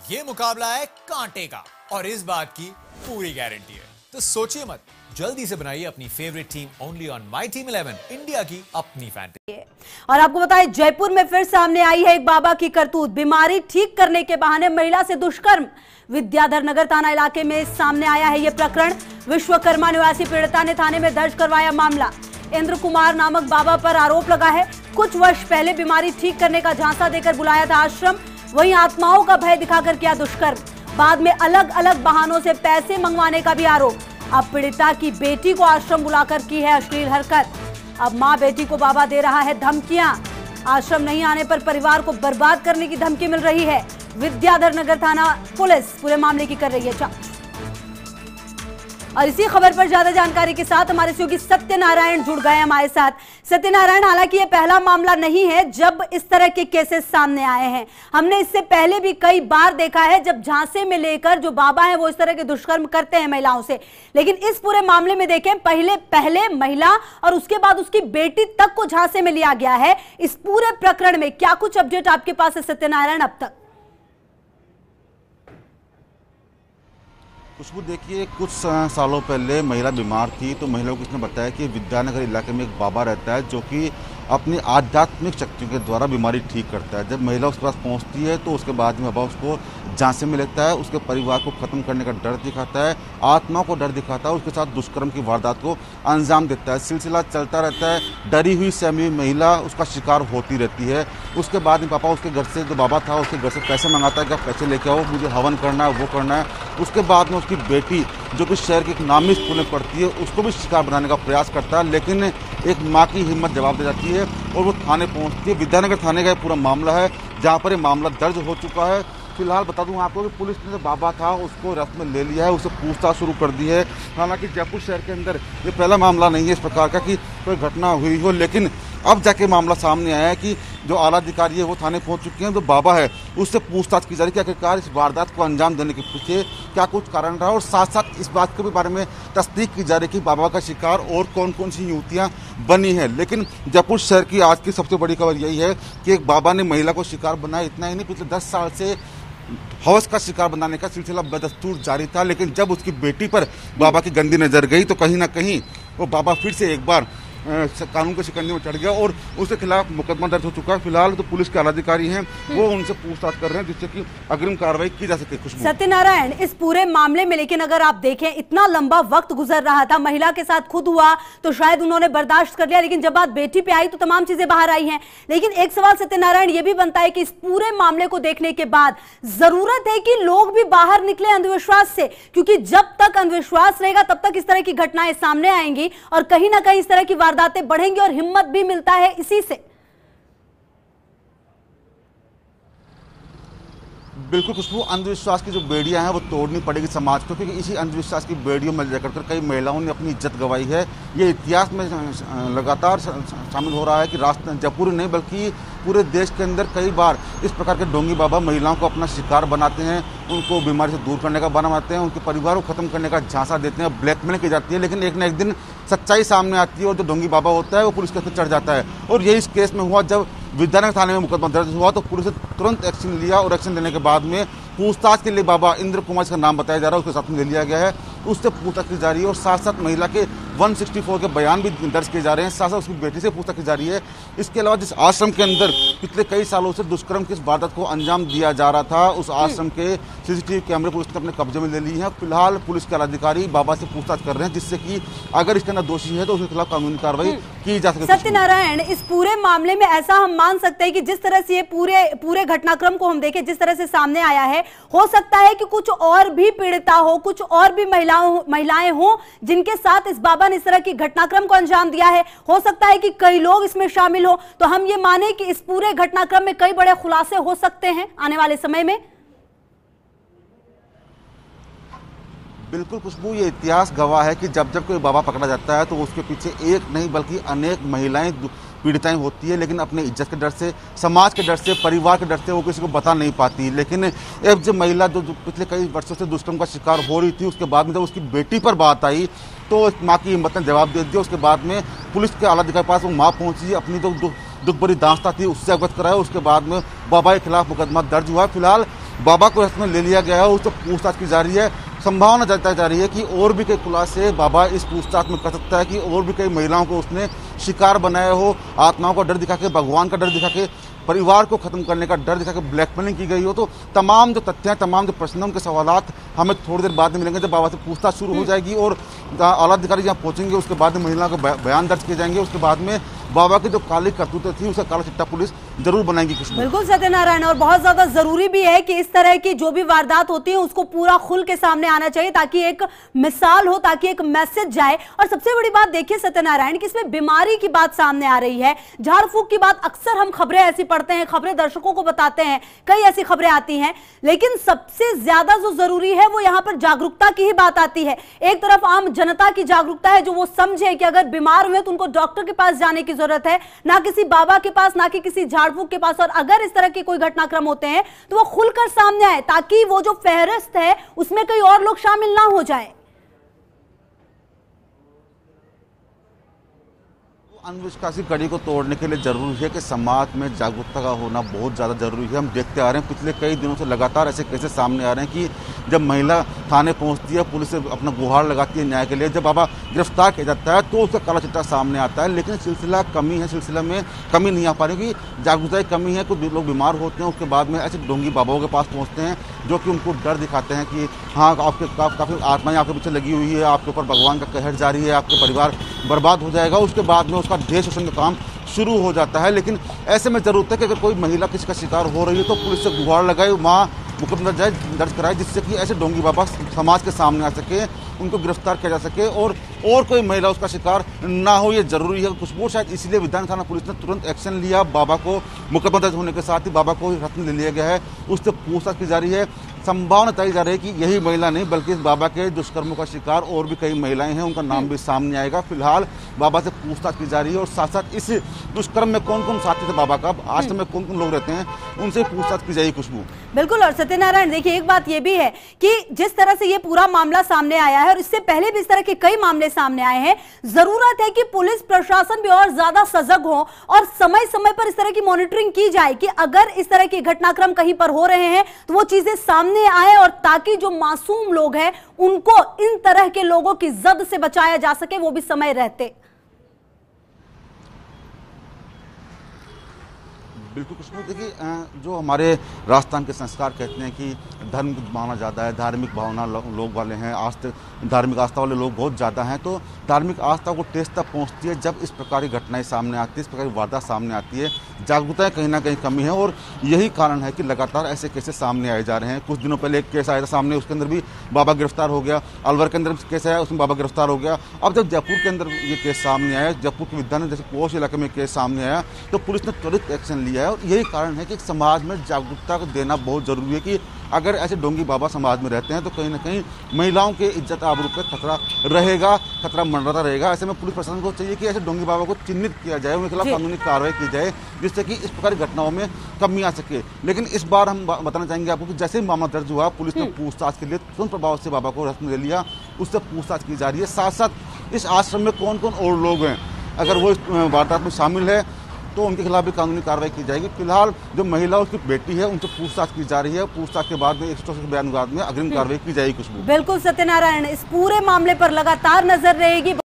ये मुकाबला है कांटे का और इस बात की पूरी गारंटी है। तो सोचिए मत, जल्दी से बनाइए अपनी favourite team only on my team 11, India की अपनी फैंटेसी। और आपको बताएं, जयपुर में फिर सामने आई है एक बाबा की करतूत। बीमारी ठीक करने के बहाने महिला से दुष्कर्म। विद्याधर नगर थाना इलाके में सामने आया है यह प्रकरण। विश्वकर्मा निवासी पीड़िता ने थाने में दर्ज करवाया मामला। इंद्र कुमार नामक बाबा पर आरोप लगा है, कुछ वर्ष पहले बीमारी ठीक करने का झांसा देकर बुलाया था आश्रम, वहीं आत्माओं का भय दिखाकर किया दुष्कर्म। बाद में अलग अलग बहानों से पैसे मंगवाने का भी आरोप। अब पीड़िता की बेटी को आश्रम बुलाकर की है अश्लील हरकत। अब मां बेटी को बाबा दे रहा है धमकियां। आश्रम नहीं आने पर परिवार को बर्बाद करने की धमकी मिल रही है। विद्याधर नगर थाना पुलिस पूरे मामले की कर रही है जांच। और इसी खबर पर ज्यादा जानकारी के साथ हमारे सहयोगी सत्यनारायण जुड़ गए हमारे साथ। सत्यनारायण, हालांकि ये पहला मामला नहीं है जब इस तरह के केसेस सामने आए हैं। हमने इससे पहले भी कई बार देखा है जब झांसे में लेकर जो बाबा हैं वो इस तरह के दुष्कर्म करते हैं महिलाओं से। लेकिन इस पूरे मामले में देखें, पहले महिला और उसके बाद उसकी बेटी तक को झांसे में लिया गया है। इस पूरे प्रकरण में क्या कुछ अपडेट आपके पास है सत्यनारायण अब तक? खुशबू, देखिए, कुछ सालों पहले महिला बीमार थी तो महिला को किसने बताया कि विद्यानगर इलाके में एक बाबा रहता है जो कि अपनी आध्यात्मिक शक्तियों के द्वारा बीमारी ठीक करता है। जब महिला उसके पास पहुंचती है तो उसके बाद में बाबा उसको झांसे में लेता है, उसके परिवार को खत्म करने का डर दिखाता है, आत्माओं को डर दिखाता है, उसके साथ दुष्कर्म की वारदात को अंजाम देता है। सिलसिला चलता रहता है। डरी हुई सहमी महिला उसका शिकार होती रहती है। उसके बाद में पापा उसके घर से, जो बाबा था उसके घर से पैसे मंगाता है कि आप पैसे लेके आओ, मुझे हवन करना है, वो करना है। उसके बाद में उसकी बेटी जो कि शहर की एक नामी स्कूल में पढ़ती है उसको भी शिकार बनाने का प्रयास करता है, लेकिन एक माँ की हिम्मत जवाब दे जाती है और वो थाने पहुंचती है। विद्यानगर थाने का पूरा मामला है जहाँ पर ये मामला दर्ज हो चुका है। फिलहाल बता दूं आपको कि पुलिस ने जो बाबा था उसको हिरासत में ले लिया है, उससे पूछताछ शुरू कर दी है। हालांकि जयपुर शहर के अंदर ये पहला मामला नहीं है इस प्रकार का कि कोई घटना हुई हो, लेकिन अब जाके मामला सामने आया है कि जो आला अधिकारी है वो थाने पहुंच चुके हैं। जो बाबा है उससे पूछताछ की जा रही है कि आखिरकार इस वारदात को अंजाम देने के पीछे क्या कुछ कारण रहा, और साथ साथ इस बात के भी बारे में तस्दीक की जा रही है कि बाबा का शिकार और कौन कौन सी युवतियां बनी है। लेकिन जयपुर शहर की आज की सबसे बड़ी खबर यही है कि एक बाबा ने महिला को शिकार बनाया। इतना ही नहीं, पिछले 10 साल से हवस का शिकार बनाने का सिलसिला बदस्तूर जारी था, लेकिन जब उसकी बेटी पर बाबा की गंदी नजर गई तो कहीं ना कहीं वो बाबा फिर से एक बार कानून के शिकंजे में चढ़ गया और उसके खिलाफ मुकदमा दर्ज हो चुका है। फिलहाल तो पुलिस के आलाधिकारी हैं वो उनसे पूछताछ कर रहे हैं जिससे कि अग्रिम कार्रवाई की जा सके। खुशबू, सत्यनारायण, इस पूरे मामले में लेकिन अगर आप देखें इतना लंबा वक्त गुजर रहा था, महिला के साथ खुद हुआ तो शायद उन्होंने बर्दाश्त कर लिया, लेकिन जब बात बेटी पे आई तो तमाम चीजें बाहर आई हैं। लेकिन एक सवाल सत्यनारायण ये भी बनता है कि इस पूरे मामले को देखने के बाद जरूरत है कि लोग भी बाहर निकले अंधविश्वास से, क्योंकि जब तक अंधविश्वास रहेगा तब तक इस तरह की घटनाएं सामने आएंगी और कहीं ना कहीं इस तरह की वारदातें बढ़ेंगी और हिम्मत भी मिलता है इसी से। बिल्कुल खुशबू, अंधविश्वास की जो बेड़ियां हैं वो तोड़नी पड़ेगी समाज को, क्योंकि इसी अंधविश्वास की बेड़ियों में जाकर कई महिलाओं ने अपनी इज्जत गंवाई है। ये इतिहास में लगातार शामिल हो रहा है कि जयपुर नहीं बल्कि पूरे देश के अंदर कई बार इस प्रकार के ढोंगी बाबा महिलाओं को अपना शिकार बनाते हैं, उनको बीमारी से दूर करने का बहाना बनाते हैं, उनके परिवार को खत्म करने का झांसा देते हैं, ब्लैकमेल की जाती है। लेकिन एक न एक दिन सच्चाई सामने आती है और जो ढोंगी बाबा होता है वो पुलिस के हाथ चढ़ जाता है। और यही इस केस में हुआ। जब विद्यानगर थाने में मुकदमा दर्ज हुआ तो पुलिस ने तुरंत एक्शन लिया और एक्शन लेने के बाद में पूछताछ के लिए बाबा इंद्र कुमार का नाम बताया जा रहा है, उसके साथ में ले लिया गया है, उससे पूछताछ की जा रही है और साथ साथ महिला के 164 के बयान भी दर्ज किए जा रहे हैं, साथ साथ उसकी बेटी से पूछताछ की जा रही है। इसके अलावा जिस आश्रम के अंदर पिछले कई सालों से दुष्कर्म की वारदात को अंजाम दिया जा रहा था, उस आश्रम के सीसीटीवी कैमरे पुलिस ने अपने कब्जे में ले लिए हैं। फिलहाल पुलिस के अधिकारी बाबा से पूछताछ कर रहे हैं जिससे कि अगर इसके अंदर दोषी है तो उसके खिलाफ कानूनी कार्रवाई की जा सके। सत्यनारायण, इस पूरे मामले में ऐसा हम मान सकते हैं कि जिस तरह से ये पूरे घटनाक्रम को हम देखें, जिस तरह से सामने आया है, हो सकता है कि कुछ और भी पीड़िता हो, कुछ और भी महिलाएं हों जिनके साथ इस बाबा ने इस तरह की घटनाक्रम को अंजाम दिया है। हो सकता है कि कई लोग इसमें शामिल हो, तो हम ये माने कि इस पूरे घटनाक्रम में कई बड़े खुलासे हो सकते हैं आने वाले समय में। बिल्कुल खुशबू, ये इतिहास गवाह है कि जब जब कोई बाबा पकड़ा जाता है तो उसके पीछे एक नहीं बल्कि अनेक महिलाएं पीड़िताएं होती है, लेकिन अपने इज्जत के डर से, समाज के डर से, परिवार के डर से वो किसी को बता नहीं पाती। लेकिन अब जो महिला जो पिछले कई वर्षों से दुष्कर्म का शिकार हो रही थी, उसके बाद में जब उसकी बेटी पर बात आई तो माँ की हिम्मत ने जवाब दे दिया। उसके बाद में पुलिस के आला अधिकारी के पास वो माँ पहुंची, अपनी जो दुख भरी दास्तां थी उससे अवगत कराया। उसके बाद में बाबा के खिलाफ मुकदमा दर्ज हुआ। फिलहाल बाबा को हिरासत में ले लिया गया है, उससे पूछताछ की जा रही है। संभावना जताई जा रही है कि और भी कई खुलासे बाबा इस पूछताछ में कर सकता है कि और भी कई महिलाओं को उसने शिकार बनाया हो, आत्माओं का डर दिखा के, भगवान का डर दिखा के, परिवार को खत्म करने का डर दिखा के ब्लैकमेलिंग की गई हो। तो तमाम जो तथ्य हैं, तमाम जो प्रश्नों के सवालात हमें थोड़ी देर बाद में मिलेंगे जब बाबा से पूछताछ शुरू हो जाएगी और आला अधिकारी जहाँ पहुंचेंगे उसके बाद में महिलाओं के बयान दर्ज किए जाएंगे। उसके बाद में बाबा की जो काली करतूतें थी उसका काला चिट्टा पुलिस जरूर बनाएगी। बिल्कुल सत्यनारायण, और बहुत ज्यादा जरूरी भी है कि इस तरह की जो भी वारदात होती है उसको पूरा खुल के सामने आना चाहिए ताकि एक मिसाल हो, ताकि एक मैसेज जाए। और सबसे बड़ी बात देखिए सत्यनारायण कि इसमें बीमारी की बात सामने आ रही है, झाड़ फूक की बात। अक्सर हम खबरें ऐसी पढ़ते हैं, खबरें दर्शकों को बताते हैं, कई ऐसी खबरें आती हैं, लेकिन सबसे ज्यादा जो जरूरी है वो यहाँ पर जागरूकता की ही बात आती है। एक तरफ आम जनता की जागरूकता है जो वो समझे कि अगर बीमार हुए तो उनको डॉक्टर के पास जाने की जरूरत है, ना किसी बाबा के पास, ना कि किसी झाड़ फूक के पास। और अगर इस तरह के कोई घटनाक्रम होते हैं तो वो खुलकर सामने आए ताकि वो जो फहरिस्त है उसमें कई और लोग शामिल ना हो जाए। अंधविश्वासी कड़ी को तोड़ने के लिए जरूरी है कि समाज में जागरूकता का होना बहुत ज़्यादा जरूरी है। हम देखते आ रहे हैं पिछले कई दिनों से लगातार ऐसे केसेस सामने आ रहे हैं कि जब महिला थाने पहुंचती है, पुलिस से अपना गुहार लगाती है न्याय के लिए, जब बाबा गिरफ्तार किया जाता है तो उसका काला चिट्टा सामने आता है। लेकिन सिलसिला कमी है, सिलसिला में कमी नहीं आ पा रही, जागरूकता की कमी है। कुछ लोग बीमार होते हैं, उसके बाद में ऐसे ढोंगी बाबाओं के पास पहुँचते हैं जो कि उनको डर दिखाते हैं कि हाँ आपके काफ़ी आत्माएं आपके पीछे लगी हुई है, आपके ऊपर भगवान का कहर जारी है, आपके परिवार बर्बाद हो जाएगा। उसके बाद में उसका ढेर शोषण का काम शुरू हो जाता है। लेकिन ऐसे में जरूरत है कि अगर कोई महिला किसी का शिकार हो रही है तो पुलिस से गुहार लगाए, वहाँ मुकदमा दर्ज कराए, जिससे कि ऐसे ढोंगी बाबा समाज के सामने आ सके, उनको गिरफ्तार किया जा सके और कोई महिला उसका शिकार ना हो। ये जरूरी है। खुशबू शायद इसलिए विधान थाना पुलिस ने तुरंत एक्शन लिया। बाबा को मुकदमा दर्ज होने के साथ ही बाबा को हिरासत में ले लिया गया है, उससे पूछताछ की जा रही है। संभावना बताई जा रही है कि यही महिला नहीं बल्कि इस बाबा के दुष्कर्मों का शिकार और भी कई महिलाएं हैं, उनका नाम भी सामने आएगा। फिलहाल बाबा से पूछताछ की जा रही है और साथ साथ इस दुष्कर्म में कौन कौन साथी थे बाबा का, आश्रम में कौन कौन लोग रहते हैं, उनसे पूछताछ की जाएगी। खुशबू बिल्कुल। और सत्यनारायण देखिए, एक बात यह भी है कि जिस तरह से ये पूरा मामला सामने आया है और इससे पहले भी इस तरह के कई मामले सामने आए हैं, जरूरत है कि पुलिस प्रशासन भी और ज्यादा सजग हो और समय समय पर इस तरह की मॉनिटरिंग की जाए कि अगर इस तरह के घटनाक्रम कहीं पर हो रहे हैं तो वो चीजें सामने आए और ताकि जो मासूम लोग हैं उनको इन तरह के लोगों की जद से बचाया जा सके, वो भी समय रहते। बिल्कुल खुशबू, देखिए जो हमारे राजस्थान के संस्कार कहते हैं कि धर्म की भावना ज़्यादा है, धार्मिक भावना लोग वाले हैं, धार्मिक आस्था वाले लोग बहुत ज़्यादा हैं। तो धार्मिक आस्था को ठेस तक पहुँचती है जब इस प्रकार की घटनाएं सामने आती है, इस प्रकार की वारदात सामने आती है। जागरूकता कहीं ना कहीं कमी है और यही कारण है कि लगातार ऐसे केसेस सामने आए जा रहे हैं। कुछ दिनों पहले एक केस आया था सामने, उसके अंदर भी बाबा गिरफ्तार हो गया। अलवर के अंदर केस आया, उसमें बाबा गिरफ्तार हो गया। अब जब जयपुर के अंदर ये केस सामने आया, जयपुर के विद्यानगर जैसे पोश इलाके में केस सामने आया, तो पुलिस ने त्वरित एक्शन लिया है। और यही कारण है कि समाज में जागरूकता को देना बहुत जरूरी है कि अगर ऐसे ढोंगी बाबा समाज में रहते हैं तो कहीं ना कहीं महिलाओं के इज्जत आबरू पर खतरा रहेगा, खतरा मंडराता रहेगा। ऐसे में पुलिस प्रशासन को चाहिए कि ऐसे ढोंगी बाबा को चिन्हित किया जाए, उनके खिलाफ कानूनी कार्रवाई की जाए, जिससे कि इस प्रकार की घटनाओं में कमी आ सके। लेकिन इस बार हम बताना चाहेंगे आपको कि जैसे ही मामला दर्ज हुआ, पुलिस ने पूछताछ के लिए तुरंत प्रभाव से बाबा को हिरासत में ले लिया, उससे पूछताछ की जा रही है। साथ साथ इस आश्रम में कौन कौन और लोग हैं, अगर वो इस वारदात में शामिल है तो उनके खिलाफ भी कानूनी कार्रवाई की जाएगी। फिलहाल जो महिला उसकी बेटी है उनसे पूछताछ की जा रही है। पूछताछ के बाद में 164 के बयान में अग्रिम कार्रवाई की जाएगी। खुशबू बिल्कुल सत्यनारायण, इस पूरे मामले पर लगातार नजर रहेगी।